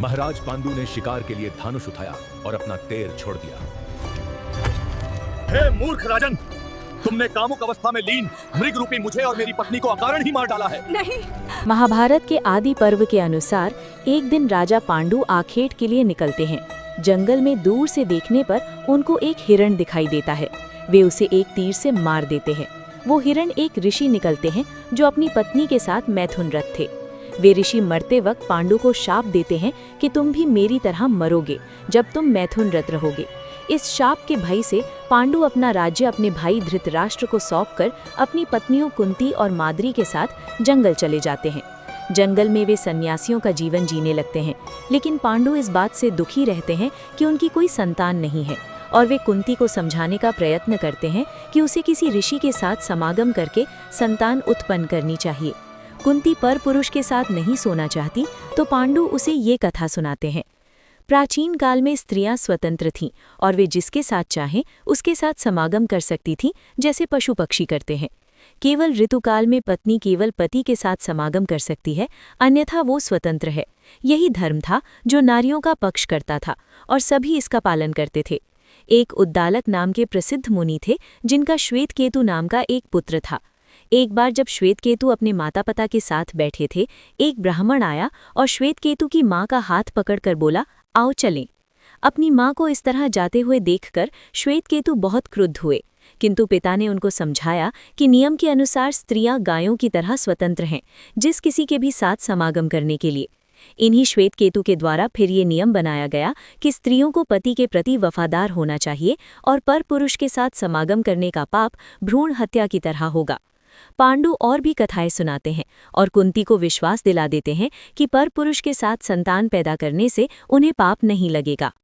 महाराज पांडु ने शिकार के लिए धनुष उठाया और अपना तेर छोड़ दिया। हे मूर्ख राजन, तुमने कामुक अवस्था में लीन मृग रूपी मुझे और मेरी पत्नी को अकारण ही मार डाला है। नहीं। महाभारत के आदि पर्व के अनुसार एक दिन राजा पांडु आखेट के लिए निकलते हैं। जंगल में दूर से देखने पर उनको एक हिरण दिखाई देता है। वे उसे एक तीर से मार देते हैं। वो हिरण एक ऋषि निकलते हैं जो अपनी पत्नी के साथ मैथुनरत थे। वे ऋषि मरते वक्त पांडु को शाप देते हैं कि तुम भी मेरी तरह मरोगे जब तुम मैथुनरत रहोगे। इस शाप के भय से पांडु अपना राज्य अपने भाई धृतराष्ट्र को सौंपकर अपनी पत्नियों कुंती और माद्री के साथ जंगल चले जाते हैं। जंगल में वे सन्यासियों का जीवन जीने लगते हैं, लेकिन पांडु इस बात से दुखी रहते हैं कि उनकी कोई संतान नहीं है और वे कुंती को समझाने का प्रयत्न करते हैं कि उसे किसी ऋषि के साथ समागम करके संतान उत्पन्न करनी चाहिए। कुंती पर पुरुष के साथ नहीं सोना चाहती तो पांडु उसे ये कथा सुनाते हैं। प्राचीन काल में स्त्रियां स्वतंत्र थीं और वे जिसके साथ चाहें उसके साथ समागम कर सकती थीं, जैसे पशु पक्षी करते हैं। केवल ऋतुकाल में पत्नी केवल पति के साथ समागम कर सकती है, अन्यथा वो स्वतंत्र है। यही धर्म था जो नारियों का पक्ष करता था और सभी इसका पालन करते थे। एक उद्दालक नाम के प्रसिद्ध मुनि थे जिनका श्वेतकेतु नाम का एक पुत्र था। एक बार जब श्वेतकेतु अपने माता पिता के साथ बैठे थे, एक ब्राह्मण आया और श्वेतकेतु की मां का हाथ पकड़कर बोला, आओ चलें। अपनी मां को इस तरह जाते हुए देखकर श्वेतकेतु बहुत क्रुद्ध हुए, किंतु पिता ने उनको समझाया कि नियम के अनुसार स्त्रियां गायों की तरह स्वतंत्र हैं, जिस किसी के भी साथ समागम करने के लिए। इन्हीं श्वेतकेतु के द्वारा फिर ये नियम बनाया गया कि स्त्रियों को पति के प्रति वफादार होना चाहिए और पर पुरुष के साथ समागम करने का पाप भ्रूण हत्या की तरह होगा। पांडु और भी कथाएं सुनाते हैं और कुंती को विश्वास दिला देते हैं कि पर पुरुष के साथ संतान पैदा करने से उन्हें पाप नहीं लगेगा।